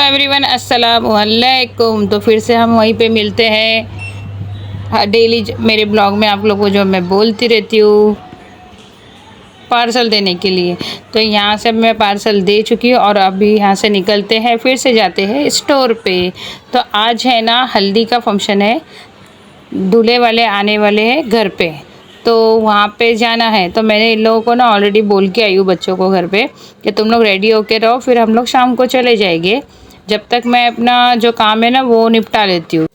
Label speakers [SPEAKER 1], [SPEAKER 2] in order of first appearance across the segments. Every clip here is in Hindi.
[SPEAKER 1] एवरीवन, अस्सलाम वालेकुम। तो फिर से हम वहीं पे मिलते हैं डेली मेरे ब्लॉग में आप लोगों को जो मैं बोलती रहती हूँ पार्सल देने के लिए। तो यहाँ से मैं पार्सल दे चुकी हूँ और अभी यहाँ से निकलते हैं, फिर से जाते हैं स्टोर पे। तो आज है ना हल्दी का फंक्शन है, दूल्हे वाले आने वाले हैं घर पे, तो वहाँ पे जाना है। तो मैंने इन लोगों को ना ऑलरेडी बोल के आई हूँ बच्चों को घर पे कि तुम लोग रेडी होके रहो, फिर हम लोग शाम को चले जाएंगे। जब तक मैं अपना जो काम है ना वो निपटा लेती हूँ,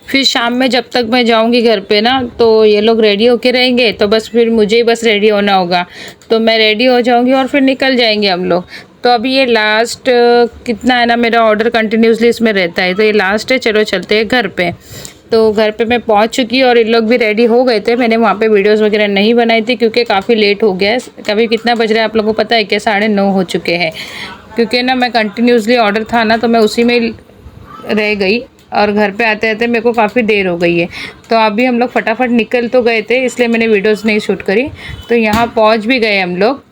[SPEAKER 1] फिर शाम में जब तक मैं जाऊंगी घर पे ना तो ये लोग रेडी होके रहेंगे, तो बस फिर मुझे ही बस रेडी होना होगा। तो मैं रेडी हो जाऊंगी और फिर निकल जाएंगे हम लोग। तो अभी ये लास्ट कितना है ना, मेरा ऑर्डर कंटिन्यूसली इसमें रहता है, तो ये लास्ट है। चलो चलते हैं घर पे। तो घर पे मैं पहुंच चुकी और इन लोग भी रेडी हो गए थे। मैंने वहाँ पे वीडियोस वगैरह नहीं बनाई थी क्योंकि काफ़ी लेट हो गया है। कभी कितना बज रहा है आप लोगों को पता है कि 9:30 हो चुके हैं, क्योंकि ना मैं कंटिन्यूसली ऑर्डर था ना तो मैं उसी में रह गई और घर पे आते आते मेरे को काफ़ी देर हो गई है। तो अभी हम लोग फटाफट निकल तो गए थे, इसलिए मैंने वीडियोस नहीं शूट करी। तो यहाँ पहुँच भी गए हम लोग,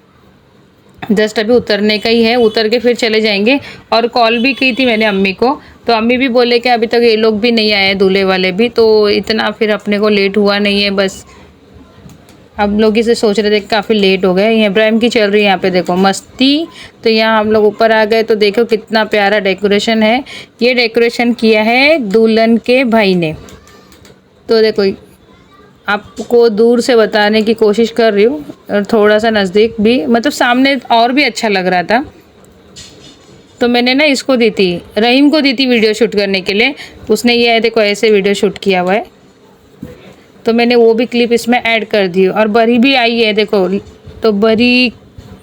[SPEAKER 1] जस्ट अभी उतरने का ही है, उतर के फिर चले जाएंगे। और कॉल भी की थी मैंने अम्मी को, तो अम्मी भी बोले कि अभी तक ये लोग भी नहीं आए, दूल्हे वाले भी, तो इतना फिर अपने को लेट हुआ नहीं है। बस हम लोग इसे सोच रहे थे कि काफ़ी लेट हो गए। ये इब्राहिम की चल रही है यहाँ पे, देखो मस्ती। तो यहाँ हम लोग ऊपर आ गए तो देखो कितना प्यारा डेकोरेशन है। ये डेकोरेशन किया है दुल्हन के भाई ने। तो देखो आपको दूर से बताने की कोशिश कर रही हूँ और थोड़ा सा नज़दीक भी, मतलब सामने और भी अच्छा लग रहा था। तो मैंने ना इसको दी थी, रहीम को दी थी वीडियो शूट करने के लिए। उसने ये देखो ऐसे वीडियो शूट किया हुआ है, तो मैंने वो भी क्लिप इसमें ऐड कर दी। और बरी भी आई है देखो, तो बरी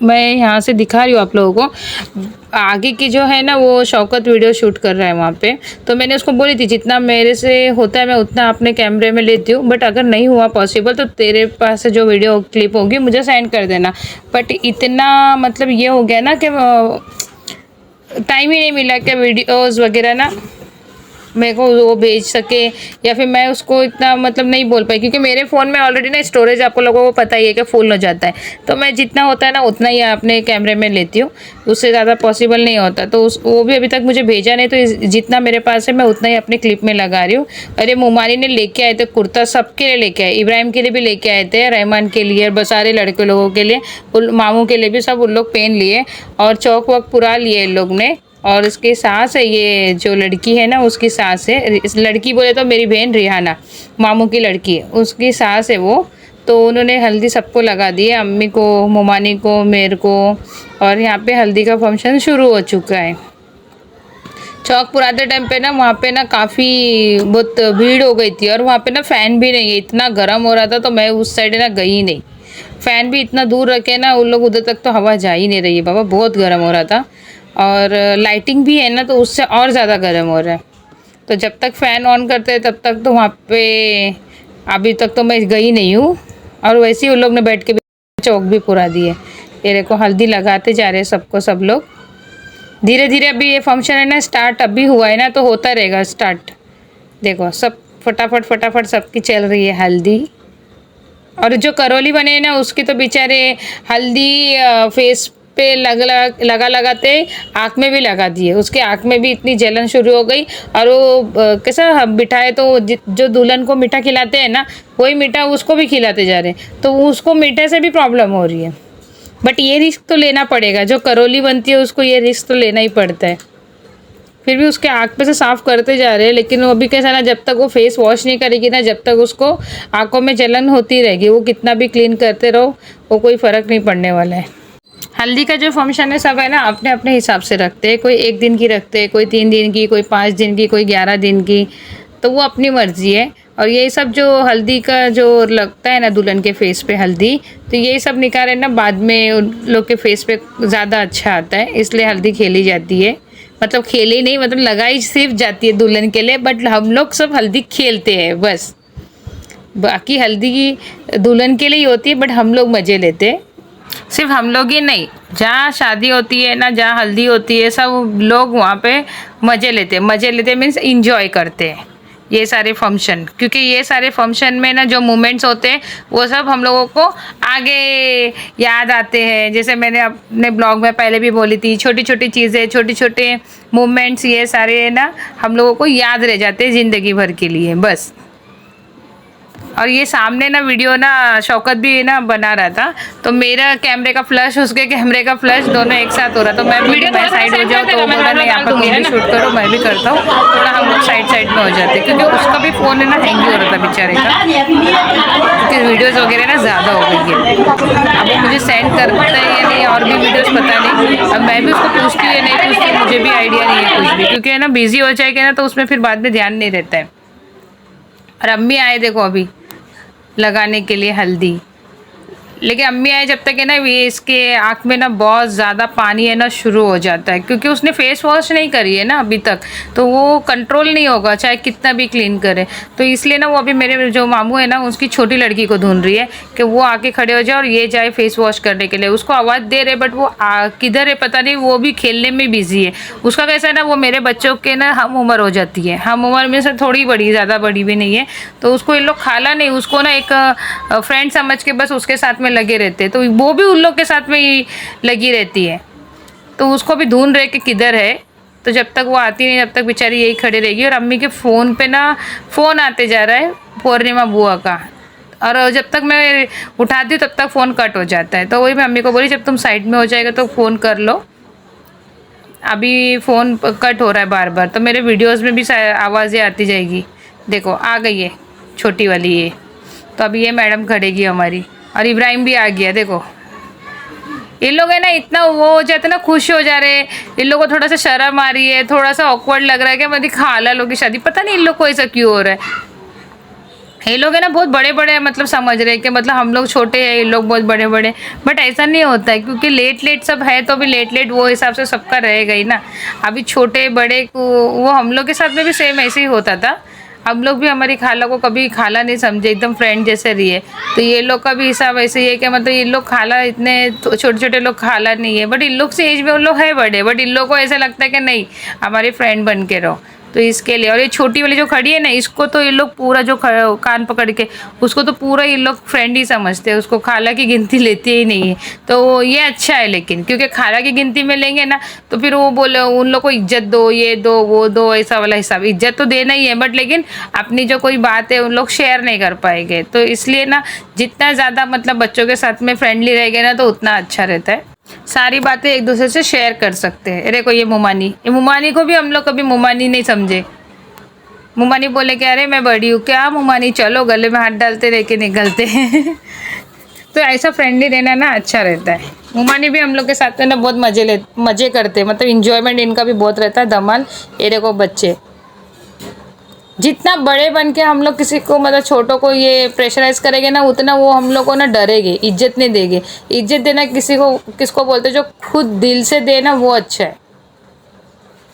[SPEAKER 1] मैं यहाँ से दिखा रही हूँ आप लोगों को। आगे की जो है ना वो शौकत वीडियो शूट कर रहा है वहाँ पे। तो मैंने उसको बोली थी जितना मेरे से होता है मैं उतना अपने कैमरे में लेती हूँ, बट अगर नहीं हुआ पॉसिबल तो तेरे पास से जो वीडियो क्लिप होगी मुझे सेंड कर देना। बट इतना मतलब ये हो गया ना कि टाइम ही नहीं मिला कि वीडियोज़ वगैरह ना मेरे को वो भेज सके, या फिर मैं उसको इतना मतलब नहीं बोल पाई, क्योंकि मेरे फ़ोन में ऑलरेडी ना स्टोरेज आपको लोगों को पता ही है कि फुल हो जाता है। तो मैं जितना होता है ना उतना ही अपने कैमरे में लेती हूँ, उससे ज़्यादा पॉसिबल नहीं होता। तो वो भी अभी तक मुझे भेजा नहीं, तो जितना मेरे पास है मैं उतना ही अपने क्लिप में लगा रही हूँ। अरे मुमानी ने लेके आए थे कुर्ता, सबके लिए लेके आए, इब्राहिम के लिए भी लेके आए थे, रहमान के लिए, और सारे लड़के लोगों के लिए, मामू के लिए भी, सब उन लोग पहन लिए और चौक वॉक पुरा लिए इन लोग ने। और उसकी सास है, ये जो लड़की है ना उसकी सास है, इस लड़की बोले तो मेरी बहन रिहाना, मामू की लड़की है, उसकी सास है वो। तो उन्होंने हल्दी सबको लगा दी है, अम्मी को, मोमानी को, मेरे को। और यहाँ पे हल्दी का फंक्शन शुरू हो चुका है। चौक पुराते टाइम पे ना वहाँ पे ना काफ़ी बहुत भीड़ हो गई थी, और वहाँ पे ना फ़ैन भी नहीं है, इतना गर्म हो रहा था। तो मैं उस साइड ना गई नहीं, फ़ैन भी इतना दूर रखे ना उन लोग, उधर तक तो हवा जा ही नहीं रही है बाबा, बहुत गर्म हो रहा था। और लाइटिंग भी है ना तो उससे और ज़्यादा गर्म हो रहा है। तो जब तक फ़ैन ऑन करते हैं तब तक तो वहाँ पे अभी तक तो मैं गई नहीं हूँ। और वैसे ही उन लोग ने बैठ के भी चौक भी पुरा दिए। ये देखो हल्दी लगाते जा रहे हैं सबको, सब लोग धीरे धीरे। अभी ये फंक्शन है ना स्टार्ट अभी हुआ है ना, तो होता रहेगा स्टार्ट। देखो सब फटाफट फटाफट सबकी चल रही है हल्दी। और जो करौली बने हैं ना उसकी तो बेचारे हल्दी फेस पे लगा लगाते आँख में भी लगा दिए, उसके आँख में भी इतनी जलन शुरू हो गई। और वो कैसा बिठाए तो जो दुल्हन को मीठा खिलाते हैं ना वही मीठा उसको भी खिलाते जा रहे हैं, तो उसको मीठे से भी प्रॉब्लम हो रही है। बट ये रिस्क तो लेना पड़ेगा, जो करौली बनती है उसको ये रिस्क तो लेना ही पड़ता है। फिर भी उसके आँख पे से साफ़ करते जा रहे हैं, लेकिन वो अभी कैसा ना, जब तक वो फेस वॉश नहीं करेगी ना जब तक उसको आँखों में जलन होती रहेगी। वो कितना भी क्लीन करते रहो वो कोई फ़र्क नहीं पड़ने वाला है। हल्दी का जो फंक्शन है सब है ना अपने अपने हिसाब से रखते हैं, कोई 1 दिन की रखते हैं, कोई 3 दिन की, कोई 5 दिन की, कोई 11 दिन की, तो वो अपनी मर्ज़ी है। और ये सब जो हल्दी का जो लगता है ना दुल्हन के फेस पे हल्दी, तो ये सब निकाले ना बाद में उन लोग के फेस पे ज़्यादा अच्छा आता है, इसलिए हल्दी खेली जाती है। मतलब खेली नहीं, मतलब लगाई सिर्फ जाती है दुल्हन के लिए, बट हम लोग सब हल्दी खेलते हैं बस। बाकी हल्दी दुल्हन के लिए ही होती है, बट हम लोग मज़े लेते हैं। सिर्फ हम लोग ही नहीं, जहाँ शादी होती है ना, जहाँ हल्दी होती है, सब लोग वहाँ पे मज़े लेते हैं। मज़े लेते मीन्स इंजॉय करते हैं। ये सारे फंक्शन, क्योंकि ये सारे फंक्शन में ना जो मोमेंट्स होते हैं वो सब हम लोगों को आगे याद आते हैं। जैसे मैंने अपने ब्लॉग में पहले भी बोली थी, छोटी छोटी चीज़ें, छोटे छोटे मोमेंट्स, ये सारे ना हम लोगों को याद रह जाते हैं ज़िंदगी भर के लिए बस। और ये सामने ना वीडियो ना शौकत भी ना बना रहा था, तो मेरा कैमरे का फ्लश, उसके कैमरे का फ्लश दोनों एक साथ हो रहा, तो मैं वीडियो मैं साइड हो जाऊँ, तो वो बोला नहीं आप तुम भी शूट करो, मैं भी करता हूँ, थोड़ा हम लोग साइड साइड में हो जाते हैं, क्योंकि उसका भी फ़ोन है ना हैंग हो रहा था बेचारे का, क्योंकि वीडियोज़ वगैरह ना ज़्यादा हो गई है। अब वो मुझे सेंड करता है या नहीं, और भी वीडियोज़ पता नहीं, अब मैं भी उसको पूछती है नहीं पूछती, मुझे भी आइडिया नहीं है कुछ भी, क्योंकि है ना बिजी हो जाएगा ना तो उसमें फिर बाद में ध्यान नहीं रहता है। और अम्मी आए देखो अभी लगाने के लिए हल्दी, लेकिन अम्मी आए जब तक है ना ये इसके आँख में ना बहुत ज़्यादा पानी है ना शुरू हो जाता है, क्योंकि उसने फेस वॉश नहीं करी है ना अभी तक, तो वो कंट्रोल नहीं होगा चाहे कितना भी क्लीन करे। तो इसलिए ना वो अभी मेरे जो मामू है ना उसकी छोटी लड़की को ढूंढ रही है कि वो आके खड़े हो जाए और ये जाए फेस वॉश करने के लिए। उसको आवाज़ दे रहे बट वो किधर है पता नहीं, वो भी खेलने में बिजी है। उसका कैसा है ना, वो मेरे बच्चों के ना हम उम्र हो जाती है, हम उम्र में से थोड़ी बड़ी, ज़्यादा बड़ी भी नहीं है, तो उसको इन लोग खाला नहीं, उसको ना एक फ्रेंड समझ के बस उसके साथ में लगे रहते, तो वो भी उन लोग के साथ में ही लगी रहती है। तो उसको भी ढूंढ रहे कि किधर है, तो जब तक वो आती नहीं तब तक बेचारी यही खड़ी रहेगी। और अम्मी के फ़ोन पे ना फ़ोन आते जा रहा है पूर्णिमा बुआ का, और जब तक मैं उठाती हूँ तब तक फ़ोन कट हो जाता है। तो वही मैं अम्मी को बोली जब तुम साइड में हो जाएगा तो फ़ोन कर लो, अभी फ़ोन कट हो रहा है बार बार, तो मेरे वीडियोज़ में भी आवाज़ें आती जाएगी। देखो आ गई है छोटी वाली ये, तो अभी ये मैडम खड़ेगी हमारी, और इब्राहिम भी आ गया। देखो इन लोग है ना इतना वो हो जाते ना, खुश हो जा रहे हैं, इन लोग को थोड़ा सा शर्म आ रही है, थोड़ा सा ऑकवर्ड लग रहा है कि मेरी खाला लोग की शादी, पता नहीं इन लोग को ऐसा क्यों हो रहा है। ये लोग है ना बहुत बड़े बड़े मतलब समझ रहे हैं कि मतलब हम लोग छोटे हैं, इन लोग बहुत बड़े बड़े, बट ऐसा नहीं होता है, क्योंकि लेट लेट सब है तो भी लेट लेट वो हिसाब से सबका रहेगा ही ना। अभी छोटे बड़े को वो हम लोग के साथ में भी सेम ऐसे ही होता था, हम लोग भी हमारी खाला को कभी खाला नहीं समझे, एकदम फ्रेंड जैसे रही है। तो ये लोग का भी हिसाब ऐसे ही है कि मतलब ये लोग खाला, इतने छोटे छोटे लोग खाला नहीं है, बट इन लोग से एज में उन लोग है बड़े, बट इन लोग को ऐसा लगता है कि नहीं हमारे फ्रेंड बन के रहो, तो इसके लिए। और ये छोटी वाली जो खड़ी है ना, इसको तो ये लोग पूरा जो कान पकड़ के, उसको तो पूरा ये लोग फ्रेंड ही समझते हैं, उसको खाला की गिनती लेते ही नहीं है। तो ये अच्छा है, लेकिन क्योंकि खाला की गिनती में लेंगे ना तो फिर वो बोले उन लोग को इज्जत दो, ये दो वो दो, ऐसा वाला हिसाब। इज्जत तो देना ही है, बट लेकिन अपनी जो कोई बात है उन लोग शेयर नहीं कर पाएंगे। तो इसलिए ना जितना ज़्यादा मतलब बच्चों के साथ में फ्रेंडली रहेंगे ना तो उतना अच्छा रहता है, सारी बातें एक दूसरे से शेयर कर सकते हैं। अरे को ये मुमानी को भी हम लोग कभी मुमानी नहीं समझे। मुमानी बोले कि अरे मैं बड़ी हूँ, क्या मुमानी, चलो गले में हाथ डालते रह के निकलते हैं तो ऐसा फ्रेंडली रहना ना अच्छा रहता है। मुमानी भी हम लोग के साथ में ना बहुत मज़े करते हैं, मतलब इंजॉयमेंट इनका भी बहुत रहता है, धमाल। ये देखो बच्चे जितना बड़े बन के हम लोग किसी को मतलब छोटों को ये प्रेशराइज करेंगे ना, उतना वो हम लोग को ना डरेंगे, इज्जत नहीं देंगे। इज्जत देना किसी को किसको बोलते, जो खुद दिल से दे ना वो अच्छा है,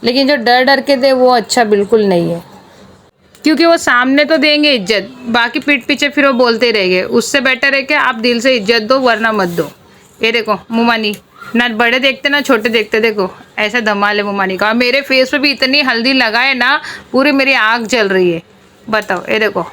[SPEAKER 1] लेकिन जो डर डर के दे वो अच्छा बिल्कुल नहीं है, क्योंकि वो सामने तो देंगे इज्जत, बाकी पीठ पीछे फिर वो बोलते रहेंगे। उससे बेटर है कि आप दिल से इज्जत दो, वरना मत दो। ये देखो मुमानी ना बड़े देखते ना छोटे देखते, देखो ऐसा धमाल है मुमानी का। और मेरे फेस पे भी इतनी हल्दी लगाए ना, पूरी मेरी आँख जल रही है, बताओ। ये देखो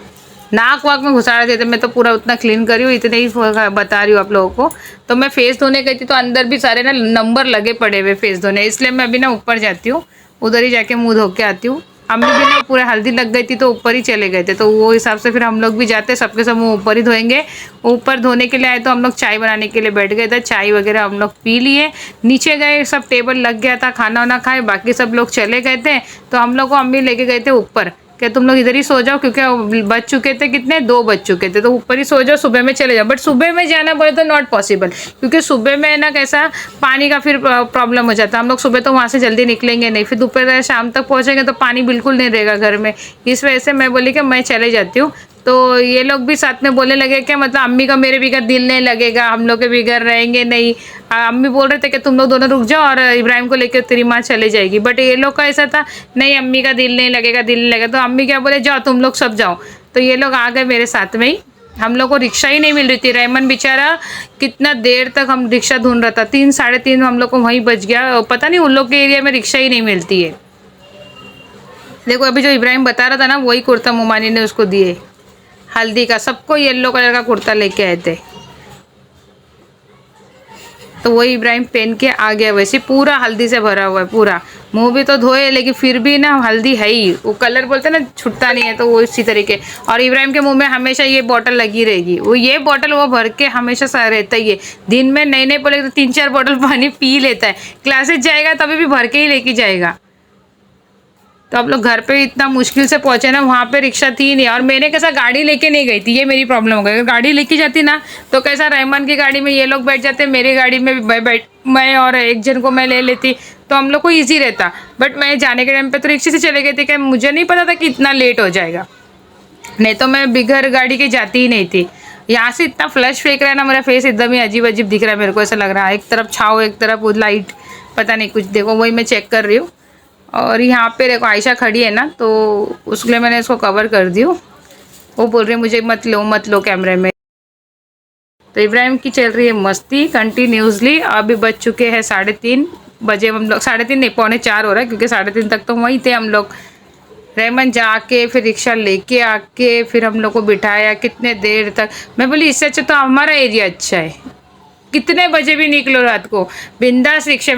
[SPEAKER 1] नाक वाक में घुसा देते, मैं तो पूरा उतना क्लीन करी हूँ, इतने ही बता रही हूँ आप लोगों को। तो मैं फेस धोने गई थी तो अंदर भी सारे ना नंबर लगे पड़े हुए फेस धोने, इसलिए मैं अभी ना ऊपर जाती हूँ, उधर ही जाके मुँह धो के आती हूँ। अम्मी भी ना पूरे हल्दी लग गई थी तो ऊपर ही चले गए थे, तो वो हिसाब से फिर हम लोग भी जाते, सबके सब मुँह ऊपर ही धोएंगे। ऊपर धोने के लिए आए तो हम लोग चाय बनाने के लिए बैठ गए थे, चाय वगैरह हम लोग पी लिए, नीचे गए, सब टेबल लग गया था, खाना वाना खाए, बाकी सब लोग चले गए थे। तो हम लोग को अम्मी लेके गए थे ऊपर, क्या तुम लोग इधर ही सो जाओ, क्योंकि बज चुके थे, कितने 2 बज चुके थे, तो ऊपर ही सो जाओ, सुबह में चले जाओ। बट सुबह में जाना बोले तो नॉट पॉसिबल, क्योंकि सुबह में ना कैसा पानी का फिर प्रॉब्लम हो जाता है। हम लोग सुबह तो वहाँ से जल्दी निकलेंगे नहीं, फिर दोपहर शाम तक पहुँचेंगे तो पानी बिल्कुल नहीं रहेगा घर में। इस वजह से मैं बोली कि मैं चले जाती हूँ। तो ये लोग भी साथ में बोलने लगे कि मतलब अम्मी का मेरे बिगड़ दिल नहीं लगेगा, हम लोग के बिगड़ रहेंगे नहीं। अम्मी बोल रहे थे कि तुम लोग दोनों रुक जाओ और इब्राहिम को लेकर तेरी माँ चले जाएगी, बट ये लोग का ऐसा था नहीं अम्मी का दिल नहीं लगेगा, दिल नहीं लगेगा। तो अम्मी क्या बोले जाओ तुम लोग सब जाओ, तो ये लोग आ गए मेरे साथ में ही। हम लोग को रिक्शा ही नहीं मिल रही थी, रहमान बेचारा कितना देर तक हम रिक्शा ढूंढ रहा था, 3 साढ़े 3 हम लोग को वहीं बच गया, पता नहीं उन लोग के एरिया में रिक्शा ही नहीं मिलती है। देखो अभी जो इब्राहिम बता रहा था ना, वही कुर्ता मोमानी ने उसको दिए, हल्दी का। सबको येलो कलर का कुर्ता लेके आए थे, तो वही इब्राहिम पहन के आ गया। वैसे पूरा हल्दी से भरा हुआ है, पूरा मुंह भी तो धोए, लेकिन फिर भी ना हल्दी है ही, वो कलर बोलते हैं ना छुटता नहीं है, तो वो इसी तरीके। और इब्राहिम के मुंह में हमेशा ये बॉटल लगी रहेगी, वो ये बॉटल वो भर के हमेशा सा रहता ही है। दिन में नए नए बोले तो 3-4 बॉटल पानी पी लेता है। क्लासेस जाएगा तभी भी भर के ही लेके जाएगा। तो आप लोग घर पे इतना मुश्किल से पहुंचे ना, वहाँ पे रिक्शा थी नहीं, और मैंने कैसा गाड़ी लेके नहीं गई थी, ये मेरी प्रॉब्लम हो गई। अगर गाड़ी लेके जाती ना तो कैसा रहमान की गाड़ी में ये लोग बैठ जाते, मेरी गाड़ी में भी बैठ, मैं और एक जन को मैं ले लेती, तो हम लोग को ईजी रहता। बट मैं जाने के टाइम पे तो रिक्शे से चले गए थे, कि मुझे नहीं पता था कि इतना लेट हो जाएगा, नहीं तो मैं बिगर गाड़ी के जाती ही नहीं थी। यहाँ से इतना फ्लश फेंक रहा है ना, मेरा फेस एकदम ही अजीब अजीब दिख रहा है, मेरे को ऐसा लग रहा है एक तरफ छाव एक तरफ लाइट, पता नहीं कुछ। देखो वही मैं चेक कर रही हूँ। और यहाँ पे देखो आयशा खड़ी है ना, तो उसके लिए मैंने इसको कवर कर दी हूँ। वो बोल रही है मुझे मत लो कैमरे में। तो इब्राहिम की चल रही है मस्ती कंटिन्यूसली। अभी बज चुके हैं 3:30 बजे, हम लोग 3:30 नहीं 3:45 हो रहा है, क्योंकि 3:30 तक तो वहीं थे हम लोग। रहमान जाके फिर रिक्शा लेके आके फिर हम लोग को बिठाया कितने देर तक। मैं बोली इससे अच्छा तो हमारा एरिया अच्छा है, कितने बजे भी निकलो रात को, बिंदास रिक्शा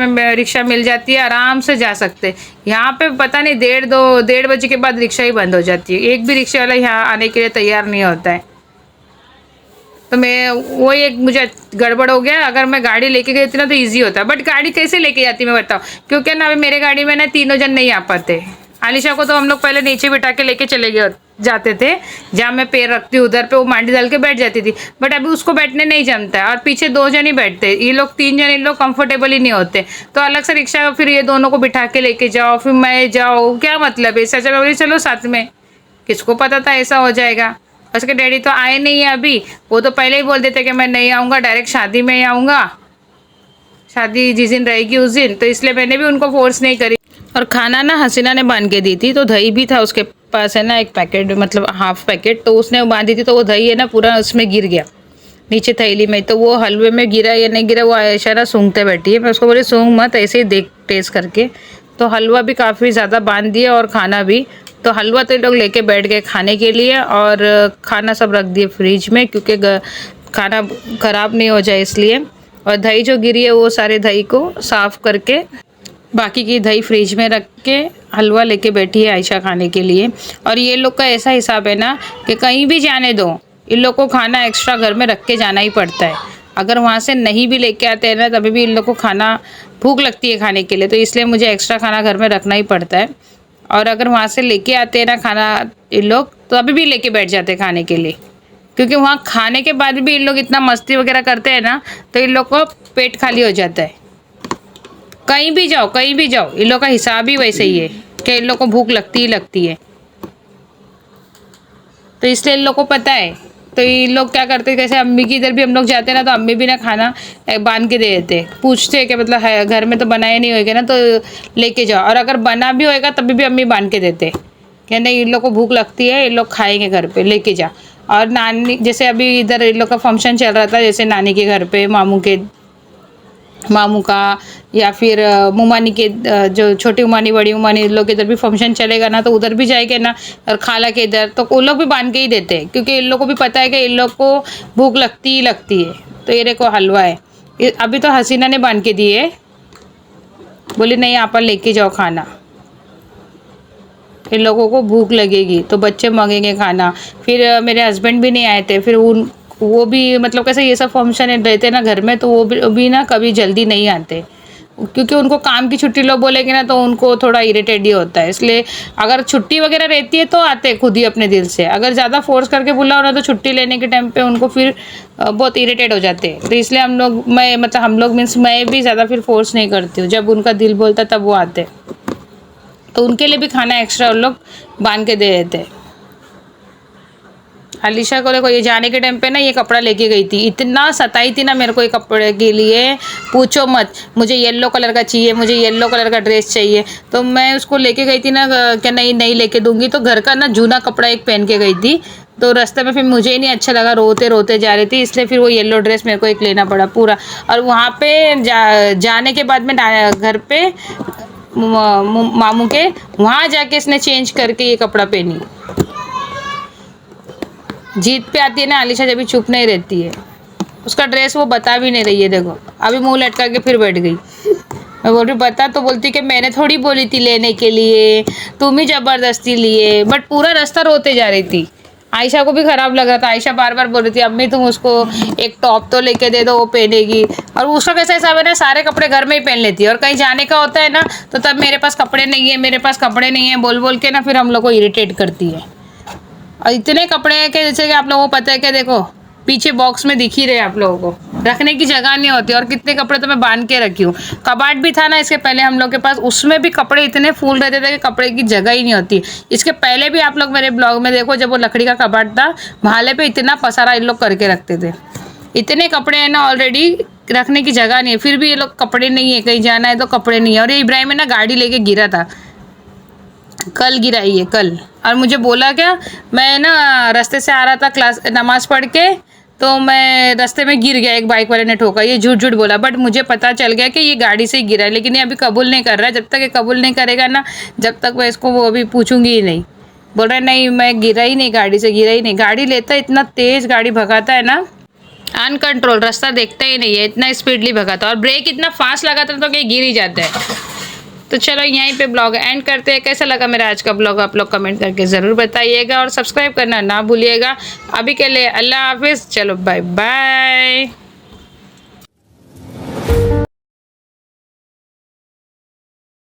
[SPEAKER 1] मिल जाती है, आराम से जा सकते। यहाँ पे पता नहीं 1:30 बजे के बाद रिक्शा ही बंद हो जाती है, एक भी रिक्शा वाला यहाँ आने के लिए तैयार नहीं होता है। तो मैं वो एक मुझे गड़बड़ हो गया। अगर मैं गाड़ी लेके गई थी ना तो ईजी होता, बट गाड़ी कैसे लेके जाती मैं बताओ, क्योंकि ना अभी मेरे गाड़ी में ना 3 जन नहीं आ पाते। आलिशा को तो हम लोग पहले नीचे बिठा के लेके चले गए जाते थे, जहाँ मैं पैर रखती हूँ उधर पे वो मांडी डाल के बैठ जाती थी। बट अभी उसको बैठने नहीं जमता है, और पीछे 2 जन ही बैठते, ये लोग 3 जन, इन लोग कंफर्टेबल ही नहीं होते। तो अलग से रिक्शा फिर ये दोनों को बिठा के लेके जाओ, फिर मैं जाओ, क्या मतलब है। इससे अच्छा मैं बोली चलो साथ में, किसको पता था ऐसा हो जाएगा। उसके डैडी तो आए नहीं है अभी, वो तो पहले ही बोल देते कि मैं नहीं आऊँगा, डायरेक्ट शादी में ही आऊँगा, शादी जिस दिन रहेगी उस दिन। तो इसलिए मैंने भी उनको फोर्स नहीं करी। और खाना ना हसीना ने बांध के दी थी, तो दही भी था उसके पास है ना, एक पैकेट मतलब हाफ पैकेट, तो उसने बांधी थी, तो वो दही है ना पूरा उसमें गिर गया नीचे थैली में। तो वो हलवे में गिरा या नहीं गिरा वो आयशा ना सूंघते बैठी है। मैं उसको बोली सूंघ मत, ऐसे ही देख टेस्ट करके। तो हलवा भी काफ़ी ज़्यादा बांध दिया और खाना भी। तो हलवा तो लोग लेके बैठ गए खाने के लिए, और खाना सब रख दिए फ्रिज में, क्योंकि खाना ख़राब नहीं हो जाए इसलिए। और दही जो गिरी है वो सारे दही को साफ़ करके बाकी की दही फ्रिज में रख के हलवा लेके बैठी है आयशा खाने के लिए। और ये लोग का ऐसा हिसाब है ना कि कहीं भी जाने दो, इन लोग को खाना एक्स्ट्रा घर में रख के जाना ही पड़ता है। अगर वहाँ से नहीं भी लेके आते हैं ना, तभी भी इन लोग को खाना भूख लगती है खाने के लिए, तो इसलिए मुझे एक्स्ट्रा खाना घर में रखना ही पड़ता है। और अगर वहाँ से लेके आते हैं ना खाना इन लोग, तो अभी भी लेके बैठ जाते हैं खाने के लिए, क्योंकि वहाँ खाने के बाद भी इन लोग इतना मस्ती वगैरह करते हैं ना, तो इन लोग को पेट खाली हो जाता है। कहीं भी जाओ इन लोग का हिसाब ही वैसे ही है कि इन लोग को भूख लगती ही लगती है। तो इसलिए इन लोग को पता है। तो ये लोग क्या करते हैं, जैसे अम्मी की इधर भी हम लोग जाते हैं ना, तो अम्मी भी ना खाना बांध के दे देते, पूछते हैं कि मतलब है घर में तो बनाया नहीं होएगा ना, तो लेके जाओ। और अगर बना भी होएगा तभी भी अम्मी बांध के देते कि नहीं इन लोग को भूख लगती है, इन लोग खाएंगे घर पे, लेके जा। और नानी जैसे अभी इधर इन लोग का फंक्शन चल रहा था, जैसे नानी के घर पे मामू का या फिर मुमानी के जो छोटी उमानी बड़ी उमानी लोग इधर भी फंक्शन चलेगा ना, तो उधर भी जाएंगे ना, और खाला के इधर तो वो लोग भी बांध के ही देते हैं, क्योंकि इन लोग को भी पता है कि इन लोग को भूख लगती ही लगती है। तो ये देखो हलवा है, अभी तो हसीना ने बांध के दिए, बोली नहीं आप लेके जाओ खाना, इन लोगों को भूख लगेगी तो बच्चे मांगेंगे खाना। फिर मेरे हस्बैंड भी नहीं आए थे, फिर वो भी मतलब कैसे ये सब फंक्शन रहते ना घर में, तो वो भी ना कभी जल्दी नहीं आते, क्योंकि उनको काम की छुट्टी लोग बोलेंगे ना, तो उनको थोड़ा इरिटेट ही होता है। इसलिए अगर छुट्टी वगैरह रहती है तो आते खुद ही अपने दिल से, अगर ज़्यादा फोर्स करके बुलाओ ना तो छुट्टी लेने के टाइम पे उनको फिर बहुत इरिटेट हो जाते हैं। तो इसलिए हम लोग मीन्स मैं भी ज़्यादा फिर फोर्स नहीं करती हूँ, जब उनका दिल बोलता तब वो आते, तो उनके लिए भी खाना एक्स्ट्रा उन लोग बांध के दे देते हैं। अलीशा को देखो ये जाने के टाइम पे ना ये कपड़ा लेके गई थी, इतना सताई थी ना मेरे को ये कपड़े के लिए, पूछो मत। मुझे येलो कलर का चाहिए, मुझे येलो कलर का ड्रेस चाहिए, तो मैं उसको लेके गई थी ना कि नहीं लेके दूंगी, तो घर का ना जूना कपड़ा एक पहन के गई थी। तो रास्ते में फिर मुझे ही नहीं अच्छा लगा, रोते रोते जा रही थी, इसलिए फिर वो येलो ड्रेस मेरे को एक लेना पड़ा पूरा। और वहाँ पे जाने के बाद में घर पे मामू के, वहाँ जाके इसने चेंज करके ये कपड़ा पहनी। जीत पे आती है ना आलिशा, जब भी चुप नहीं रहती है। उसका ड्रेस वो बता भी नहीं रही है, देखो अभी मुंह लटका के फिर बैठ गई। मैं बोल रही बता, तो बोलती कि मैंने थोड़ी बोली थी लेने के लिए, तुम ही जबरदस्ती लिए। बट पूरा रास्ता रोते जा रही थी। आयशा को भी खराब लग रहा था। आयशा बार बार बोल रही थी अम्मी तुम उसको एक टॉप तो लेके दे दो, वो पहनेगी। और उसका कैसा हिसाब है ना, सारे कपड़े घर में ही पहन लेती है, और कहीं जाने का होता है ना तो तब मेरे पास कपड़े नहीं है, मेरे पास कपड़े नहीं है बोल बोल के ना फिर हम लोग को इरिटेट करती है। और इतने कपड़े हैं कि जैसे कि आप लोगों को पता है कि देखो पीछे बॉक्स में दिख ही रहे आप लोगों को, रखने की जगह नहीं होती। और कितने कपड़े तो मैं बांध के रखी हूँ। कबाट भी था ना इसके पहले हम लोग के पास, उसमें भी कपड़े इतने फूल रहते थे कि कपड़े की जगह ही नहीं होती। इसके पहले भी आप लोग मेरे ब्लॉग में देखो, जब वो लकड़ी का कबाट था भाले पे इतना पसारा इन लोग करके रखते थे। इतने कपड़े हैं ना ऑलरेडी, रखने की जगह नहीं है, फिर भी ये लोग कपड़े नहीं है, कहीं जाना है तो कपड़े नहीं है। और ये इब्राहिम है ना गाड़ी लेके गिरा था, कल गिरा ये कल। और मुझे बोला क्या, मैं ना रास्ते से आ रहा था क्लास नमाज पढ़ के, तो मैं रास्ते में गिर गया, एक बाइक वाले ने ठोका। ये झूठ झूठ बोला, बट मुझे पता चल गया कि ये गाड़ी से ही गिरा है। लेकिन ये अभी कबूल नहीं कर रहा है। जब तक ये कबूल नहीं करेगा ना, जब तक मैं इसको वो अभी पूछूंगी ही नहीं। बोल रहा है नहीं मैं गिरा ही नहीं, गाड़ी से गिरा ही नहीं। गाड़ी लेता है, इतना तेज़ गाड़ी भगाता है ना, अनकंट्रोल, रास्ता देखता ही नहीं है, इतना स्पीडली भगाता है। और ब्रेक इतना फास्ट लगाता है तो कि गिर ही जाता है। तो चलो यहीं पे ब्लॉग एंड करते हैं। कैसा लगा मेरा आज का ब्लॉग आप लोग कमेंट करके ज़रूर बताइएगा, और सब्सक्राइब करना ना भूलिएगा। अभी के लिए अल्लाह हाफिज़, चलो बाय बाय।